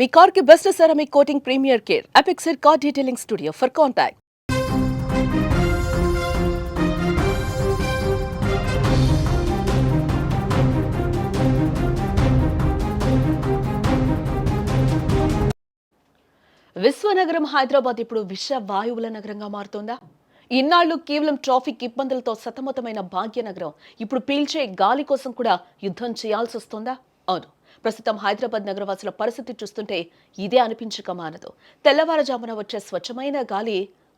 మీ car కి best ceramic coating premier care Apexer car detailing studio for contact. విశ్వనగరం హైదరాబాద్ ఇప్పుడు విష వాయువుల నగరంగా మారుతోందా? ఇన్నాళ్లు కేవలం ట్రాఫిక్ ఇబ్బందులతో సతమతమైన భాగ్యనగరం ఇప్పుడు పీల్చే గాలి కోసం కూడా యుద్ధం చేయాల్సి వస్తోందా? అవును, ప్రస్తుతం హైదరాబాద్ నగరవాసుల పరిస్థితి చూస్తుంటే ఇదే అనిపించక మానదు. తెల్లవారుజామున వచ్చే స్వచ్ఛమైన గాలి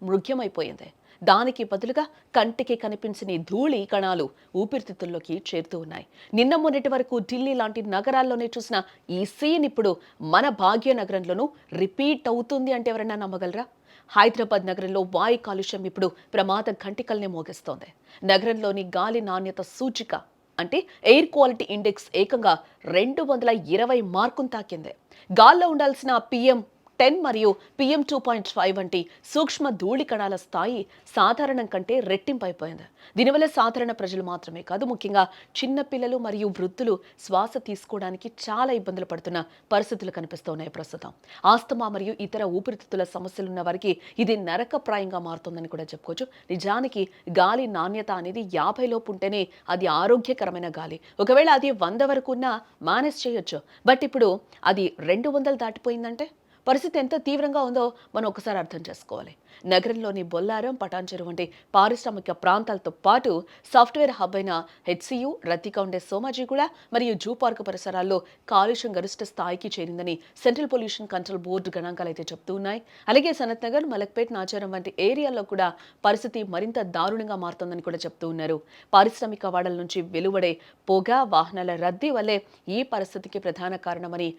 మృగ్యమైపోయింది. దానికి బదులుగా కంటికి కనిపించని ధూళి కణాలు ఊపిరితిత్తుల్లోకి చేరుతూ ఉన్నాయి. నిన్న మొన్నటి వరకు ఢిల్లీ లాంటి నగరాల్లోనే చూసిన ఈ సీన్ ఇప్పుడు మన భాగ్యనగరంలోనూ రిపీట్ అవుతుంది అంటే ఎవరైనా నమ్మగలరా? హైదరాబాద్ నగరంలో వాయు కాలుష్యం ఇప్పుడు ప్రమాద ఘంటికల్ని మోగిస్తోంది. నగరంలోని గాలి నాణ్యత సూచిక అంటే ఎయిర్ క్వాలిటీ ఇండెక్స్ ఏకంగా 220 మార్కును తాకింది. గాల్లో ఉండాల్సిన PM10 మరియు PM2.5 వంటి సూక్ష్మ ధూళి కణాల స్థాయి సాధారణం కంటే రెట్టింపైపోయింది. దీనివల్ల సాధారణ ప్రజలు మాత్రమే కాదు, ముఖ్యంగా చిన్న పిల్లలు మరియు వృద్ధులు శ్వాస తీసుకోవడానికి చాలా ఇబ్బందులు పడుతున్న పరిస్థితులు కనిపిస్తున్నాయి ప్రస్తుతం. ఆస్తమా మరియు ఇతర ఊపిరితిత్తుల సమస్యలున్న వారికి ఇది నరకప్రాయంగా మారుతుందని కూడా చెప్పుకోవచ్చు. నిజానికి గాలి నాణ్యత అనేది 50 లోపు ఉంటేనే అది ఆరోగ్యకరమైన గాలి. ఒకవేళ అది 100 వరకు ఉన్నా మేనేజ్ చేయొచ్చు. బట్ ఇప్పుడు అది 200 దాటిపోయిందంటే పరిస్థితి ఎంత తీవ్రంగా ఉందో మనం ఒకసారి అర్థం చేసుకోవాలి. నగరంలోని బొల్లారం, పటాన్చెరు వంటి పారిశ్రామిక ప్రాంతాలతో పాటు సాఫ్ట్వేర్ హబ్ అయిన HCU, రద్దీగా ఉండే సోమాజిగూడ మరియు జూ పార్క్ పరిసరాల్లో కాలుష్యం గరిష్ట స్థాయికి చేరిందని సెంట్రల్ పొల్యూషన్ కంట్రోల్ బోర్డు గణాంకాలు అయితే చెప్తూ ఉన్నాయి. అలాగే సనత్ నగర్, మలక్పేట్, నాచారం వంటి ఏరియాల్లో కూడా పరిస్థితి మరింత దారుణంగా మారుతోందని కూడా చెప్తూ ఉన్నారు. పారిశ్రామిక వాడల నుంచి వెలువడే పొగ, వాహనాల రద్దీ వల్లే ఈ పరిస్థితికి ప్రధాన కారణమని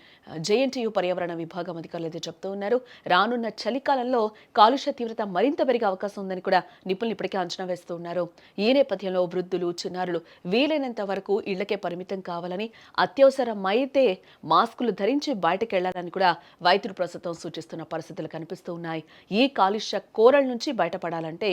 JNTU పర్యావరణ విభాగం అధికారులు అయితే చెప్తూ ఉన్నారు. రానున్న చలికాలంలో కాలుష్య తీవ్రత మరింత పెరిగే అవకాశం ఉందని కూడా నిపుణులు ఇప్పటికే అంచనా వేస్తూ ఉన్నారు. ఈ నేపథ్యంలో వృద్ధులు, చిన్నారులు వీలైనంత వరకు ఇళ్లకే పరిమితం కావాలని, అత్యవసరమైతే మాస్కులు ధరించి బయటకు వెళ్లాలని కూడా వైద్యులు ప్రస్తుతం సూచిస్తున్న పరిస్థితులు కనిపిస్తూ ఉన్నాయి. ఈ కాలుష్య కోరల నుంచి బయటపడాలంటే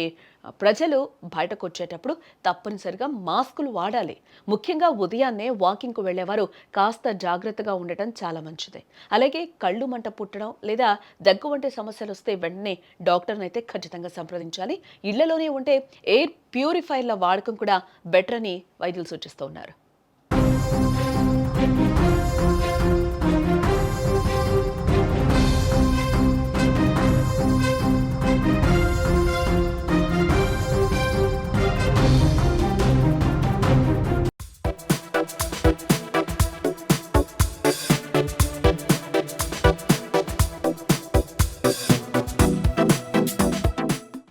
ప్రజలు బయటకు వచ్చేటప్పుడు తప్పనిసరిగా మాస్కులు వాడాలి. ముఖ్యంగా ఉదయాన్నే వాకింగ్కు వెళ్లేవారు కాస్త జాగ్రత్తగా ఉండటం చాలా మంచిది. అలాగే కళ్ళు మంట పుట్టడం లేదా దగ్గు వంటి సమస్యలు వస్తే వెంటనే డాక్టర్ని అయితే ఖచ్చితంగా సంప్రదించాలి. ఇళ్లలోనే ఉంటే ఎయిర్ ప్యూరిఫైర్ల వాడకం కూడా బెటర్ అని వైద్యులు సూచిస్తూ ఉన్నారు.